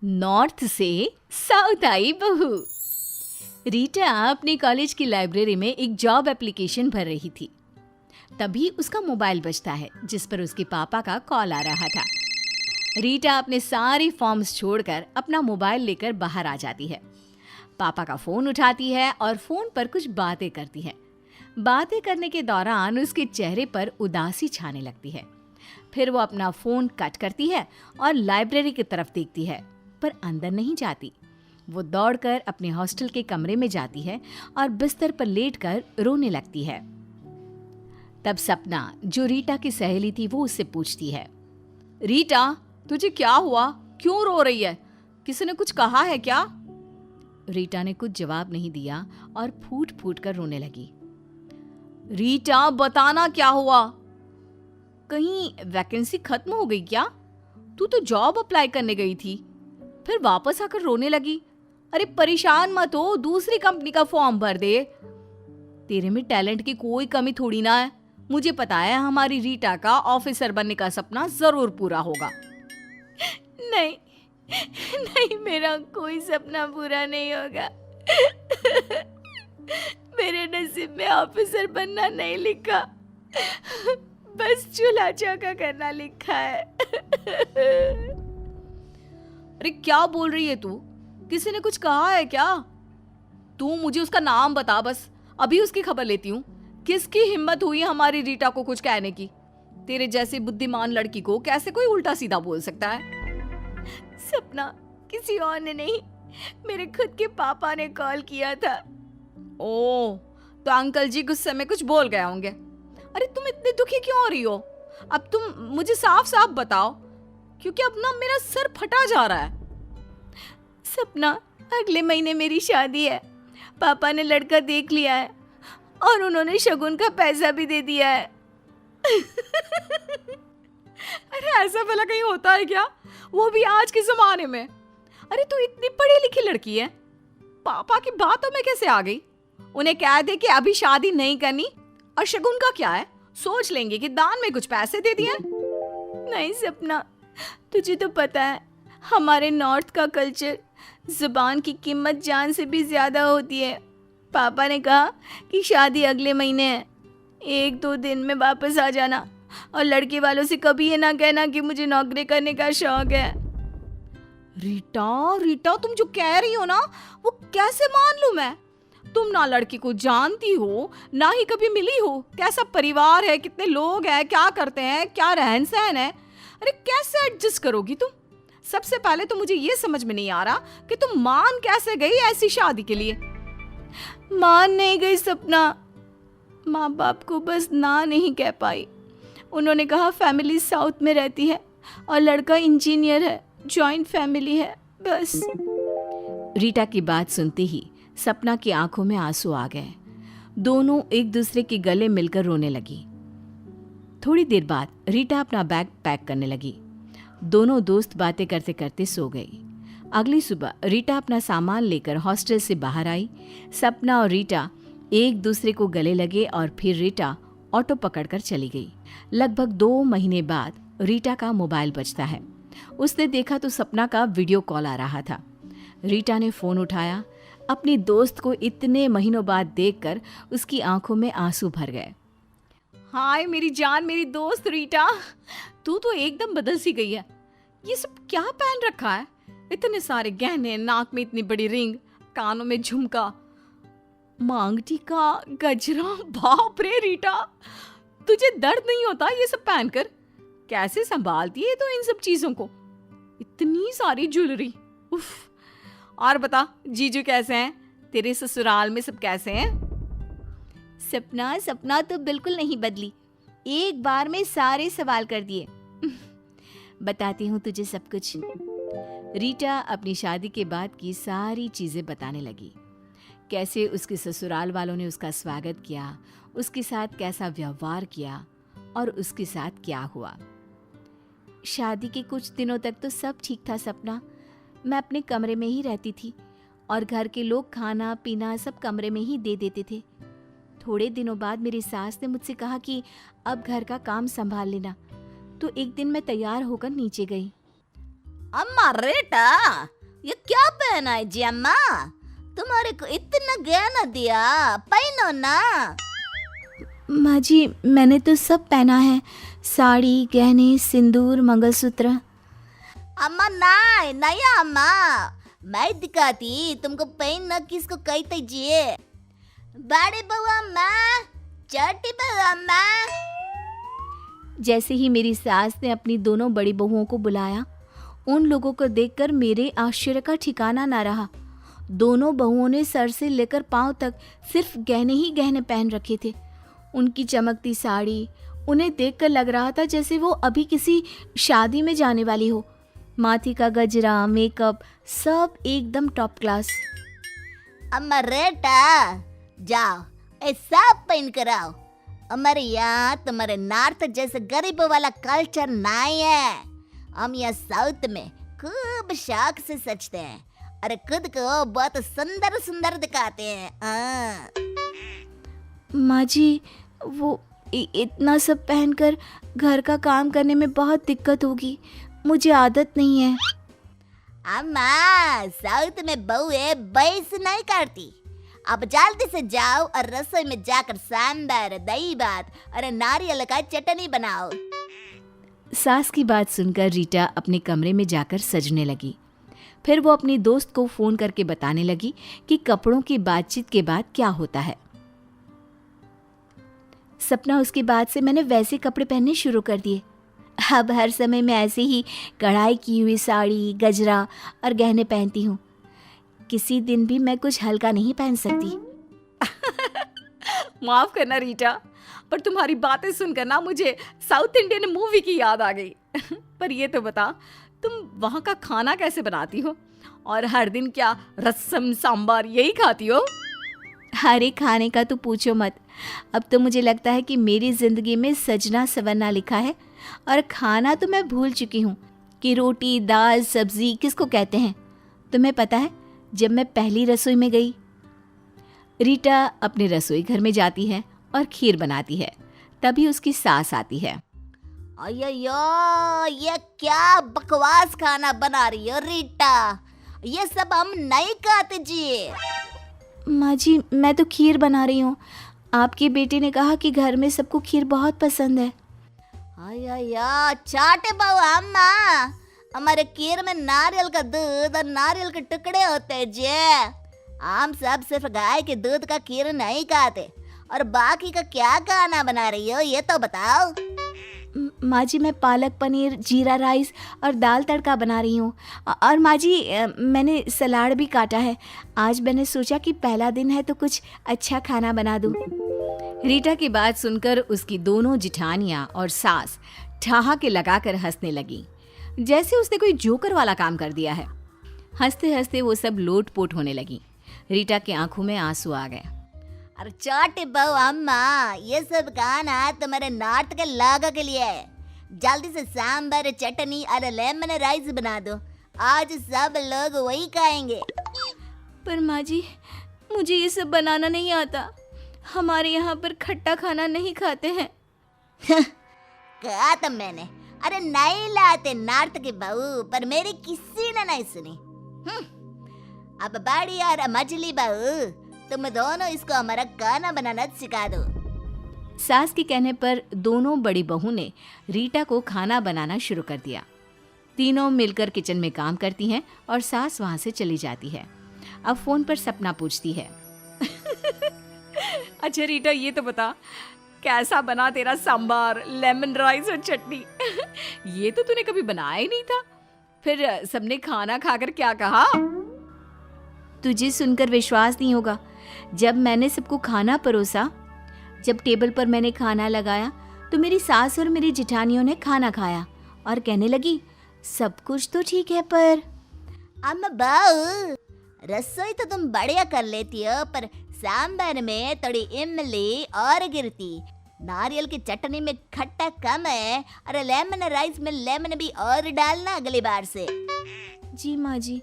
North से south आई बहू। रीटा अपने कॉलेज की लाइब्रेरी में एक जॉब एप्लीकेशन भर रही थी। तभी उसका मोबाइल बजता है, जिस पर उसके पापा का कॉल आ रहा था। रीटा अपने सारे फॉर्म्स छोड़कर अपना मोबाइल लेकर बाहर आ जाती है। पापा का फोन उठाती है और फोन पर कुछ बातें करती है। बातें करने के दौरान उसके चेहरे पर उदासी छाने लगती है। फिर वो अपना फोन कट करती है और लाइब्रेरी की तरफ देखती है, पर अंदर नहीं जाती। वो दौड़कर अपने हॉस्टल के कमरे में जाती है और बिस्तर पर लेटकर रोने लगती है। तब सपना, जो रीटा की सहेली थी, वो उससे पूछती है, रीटा, तुझे क्या हुआ? क्यों रो रही है? किसी ने कुछ कहा है क्या? रीटा ने कुछ जवाब नहीं दिया और फूट फूट कर रोने लगी। रीटा, बताना क्या हुआ? कहीं वैकेंसी खत्म हो गई क्या? तू तो जॉब अप्लाई करने गई थी, फिर वापस आकर रोने लगी। अरे परेशान मत हो, दूसरी कंपनी का फॉर्म भर दे। तेरे में टैलेंट की कोई कमी थोड़ी ना है। मुझे पता है हमारी रीटा का ऑफिसर बनने का सपना जरूर पूरा होगा। नहीं नहीं, मेरा कोई सपना पूरा नहीं होगा। मेरे नसीब में ऑफिसर बनना नहीं लिखा, बस चूल्हा चौका करना लिखा है। अरे क्या बोल रही है तू? किसी ने कुछ कहा है क्या? तू मुझे उसका नाम बता, बस अभी उसकी खबर लेती हूँ। किसकी हिम्मत हुई हमारी रीटा को कुछ कहने की? तेरे जैसी बुद्धिमान लड़की को कैसे कोई उल्टा सीधा बोल सकता है? सपना, किसी और ने नहीं, मेरे खुद के पापा ने कॉल किया था। ओ, तो अंकल जी गुस्से में कुछ बोल गए होंगे। अरे तुम इतनी दुखी क्यों हो रही हो? अब तुम मुझे साफ साफ बताओ, क्योंकि अब ना मेरा सर फटा जा रहा है। सपना, अगले महीने मेरी शादी है। पापा ने लड़का देख लिया है और उन्होंने शगुन का पैसा भी दे दिया है। अरे ऐसा भला कहीं होता है क्या? वो भी आज के जमाने में। अरे तू इतनी पढ़ी लिखी लड़की है, पापा की बातों में कैसे आ गई? उन्हें कह दे कि अभी शादी नहीं करनी, और शगुन का क्या है, सोच लेंगे कि दान में कुछ पैसे दे दिए। नहीं सपना, तुझे तो पता है हमारे नॉर्थ का कल्चर, जुबान की कीमत जान से भी ज्यादा होती है। पापा ने कहा कि शादी अगले महीने है, 1-2 दिन में वापस आ जाना, और लड़के वालों से कभी ये ना कहना कि मुझे नौकरी करने का शौक है। रीटा, रीटा, तुम जो कह रही हो ना, वो कैसे मान लूं मैं? तुम ना लड़की को जानती हो, ना ही कभी मिली हो। कैसा परिवार है, कितने लोग हैं, क्या करते हैं, क्या रहन सहन है। अरे कैसे एडजस्ट करोगी तुम? सबसे पहले तो मुझे ये समझ में नहीं आ रहा कि तुम मान कैसे गई ऐसी शादी के लिए। मान नहीं गई सपना, माँ बाप को बस ना नहीं कह पाई। उन्होंने कहा फैमिली साउथ में रहती है और लड़का इंजीनियर है, जॉइंट फैमिली है, बस। रीटा की बात सुनते ही सपना की आंखों में आंसू आ गए। दोनों एक दूसरे के गले मिलकर रोने लगी। थोड़ी देर बाद रीटा अपना बैग पैक करने लगी। दोनों दोस्त बातें करते करते सो गई। अगली सुबह रीटा अपना सामान लेकर हॉस्टल से बाहर आई। सपना और रीटा एक दूसरे को गले लगे और फिर रीटा ऑटो पकड़कर चली गई। लगभग 2 महीने बाद रीटा का मोबाइल बजता है। उसने देखा तो सपना का वीडियो कॉल आ रहा था। रीटा ने फोन उठाया। अपनी दोस्त को इतने महीनों बाद देखकर उसकी आंखों में आंसू भर गए। हाय मेरी जान, मेरी दोस्त रीटा, तू तो एकदम बदल सी गई है। ये सब क्या पहन रखा है? इतने सारे गहने, नाक में इतनी बड़ी रिंग, कानों में झुमका, मांग टीका, गजरा। बाप रे रीटा, तुझे दर्द नहीं होता ये सब पहनकर? कैसे संभालती है तो इन सब चीजों को? इतनी सारी ज्वेलरी, उफ। और बता, जीजू कैसे हैं? तेरे ससुराल में सब कैसे हैं? सपना, सपना तो बिल्कुल नहीं बदली, एक बार में सारे सवाल कर दिए। बताती हूँ तुझे सब कुछ। रीटा अपनी शादी के बाद की सारी चीजें बताने लगी। कैसे उसके ससुराल वालों ने उसका स्वागत किया, उसके साथ कैसा व्यवहार किया और उसके साथ क्या हुआ। शादी के कुछ दिनों तक तो सब ठीक था सपना। मैं अपने कमरे में ही रहती थी और घर के लोग खाना पीना सब कमरे में ही दे देते थे। थोड़े दिनों बाद मेरी सास ने मुझसे कहा कि अब घर का काम संभाल लेना, तो एक दिन मैं तैयार होकर नीचे गई। अम्मा रेटा, ये क्या पहना है जी अम्मा? तुम्हारे को इतना गहना दिया, पहनो ना। माँ जी, मैंने तो सब पहना है, साड़ी, गहने, सिंदूर, मंगलसूत्र। अम्मा नहीं अम्मा, मैं दिखाती तुमको पहनना किसको कहते जी। बड़े बहू अम्मा, छोटी बहू अम्मा। जैसे ही मेरी सास ने अपनी दोनों बड़ी बहुओं को बुलाया, उन लोगों को देखकर मेरे आश्चर्य का ठिकाना ना रहा। दोनों बहुओं ने सर से लेकर पांव तक सिर्फ गहने ही गहने पहन रखे थे। उनकी चमकती साड़ी, उन्हें देखकर लग रहा था जैसे वो अभी किसी शादी में जाने वाली हो। माथे का गजरा, मेकअप, सब एकदम टॉप क्लास। अम्मा रेटा, जाओ ये सब पहन कर आओ। हमारे यहाँ तुम्हारे नॉर्थ जैसे गरीबों वाला कल्चर नहीं है। हम यहाँ साउथ में खूब शौक से सजते हैं और खुद को बहुत सुंदर सुंदर दिखाते हैं। माँ जी, वो इतना सब पहनकर घर का काम करने में बहुत दिक्कत होगी, मुझे आदत नहीं है। अम्मा, साउथ में बहुएं बहस नहीं करती। अब जल्दी से जाओ और रसोई में जाकर सांभर, दही भात और नारियल का चटनी बनाओ। सास की बात सुनकर रीटा अपने कमरे में जाकर सजने लगी। फिर वो अपनी दोस्त को फोन करके बताने लगी कि कपड़ों की बातचीत के बाद क्या होता है। सपना, उसके बाद से मैंने वैसे कपड़े पहनने शुरू कर दिए। अब हर समय मैं ऐसे ही कढ़ाई की हुई साड़ी, गजरा और गहने पहनती हूँ। किसी दिन भी मैं कुछ हल्का नहीं पहन सकती। माफ करना रीटा, पर तुम्हारी बातें सुनकर ना मुझे साउथ इंडियन मूवी की याद आ गई। पर ये तो बता, तुम वहाँ का खाना कैसे बनाती हो? और हर दिन क्या रसम सांबार यही खाती हो? अरे खाने का तो पूछो मत। अब तो मुझे लगता है कि मेरी जिंदगी में सजना सवरना लिखा है, और खाना तो मैं भूल चुकी हूँ कि रोटी, दाल, सब्जी किसको कहते हैं। तुम्हें पता है, जब मैं पहली रसोई में गई, रीटा अपने रसोई घर में जाती है और खीर बनाती है। तभी उसकी सास आती है। अयो, ये क्या बकवास खाना बना रही हो रीटा? ये सब हम नहीं खाते जी। माँ जी, मैं तो खीर बना रही हूँ। आपके बेटे ने कहा कि घर में सबको खीर बहुत पसंद है। अयो, चाटे बहू अम्मा, हमारे खीर में नारियल का दूध और नारियल के टुकड़े होते हैं जी। हम सब सिर्फ गाय के दूध का खीर नहीं खाते। और बाकी का क्या खाना बना रही हो, ये तो बताओ। माँ जी, मैं पालक पनीर, जीरा राइस और दाल तड़का बना रही हूँ। और माँ जी, मैंने सलाद भी काटा है। आज मैंने सोचा कि पहला दिन है तो कुछ अच्छा खाना बना दूँ। रीटा की बात सुनकर उसकी दोनों जिठानियाँ और सास ठहाके लगाकर हंसने लगी, जैसे उसने कोई जोकर वाला काम कर दिया है। हंसते हंसते वो सब लोटपोट होने लगी। रीटा की आंखों में आंसू आ गए। अरे चाटे बहू अम्मा, ये सब खाना तुम्हारे नॉर्थ के लोगों के लिए है। जल्दी से सांभर, चटनी और लेमन राइस बना दो। आज सब लोग वही खाएंगे। पर माँ जी, मुझे ये सब बनाना नहीं आता। हमारे यहाँ पर खट्टा खाना नहीं खाते हैं। कहा था मैंने, अरे नहीं लाते नॉर्थ की बहू, पर मेरी किसी ने नहीं सुनी। अब बड़ी और मछली बहू, तुम दोनों इसको हमारा खाना बनाना सिखा दो। सास के कहने पर दोनों बड़ी बहू ने रीटा को खाना बनाना शुरू कर दिया। तीनों मिलकर किचन में काम करती हैं और सास वहां से चली जाती है। अब फोन पर सपना पूछती है। अच्छा रीटा, ये तो बता, कैसा बना तेरा सांबार, लेमन राइस और चटनी? ये तो तूने कभी बनाया ही नहीं था। फिर सबने खाना खाकर क्या कहा? तुझे सुनकर विश्वास नहीं होगा। जब मैंने सबको खाना परोसा, जब टेबल पर मैंने खाना लगाया, तो मेरी सास और मेरी जिठानियों ने खाना खाया और कहने लगी, सब कुछ तो ठीक है, पर अम्मा बहू, रसोई तो तुम बढ़िया कर लेती हो, पर सांभर में थोड़ी इमली और गिरती, नारियल की चटनी में खट्टा कम है, और लेमन राइस में लेमन भी और डालना अगली बार से। जी माँ जी।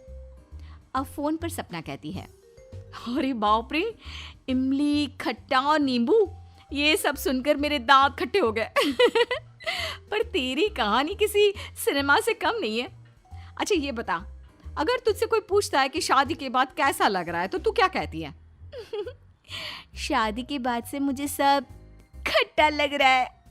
अब फोन पर सपना कहती है, अरे बाप रे, इमली, खट्टा और नींबू, ये सब सुनकर मेरे दांत खट्टे हो गए। पर तेरी कहानी किसी सिनेमा से कम नहीं है। अच्छा ये बता, अगर तुझसे कोई पूछता है कि शादी के बाद कैसा लग रहा है तो तू क्या कहती है? शादी के बाद से मुझे सब खट्टा लग रहा है।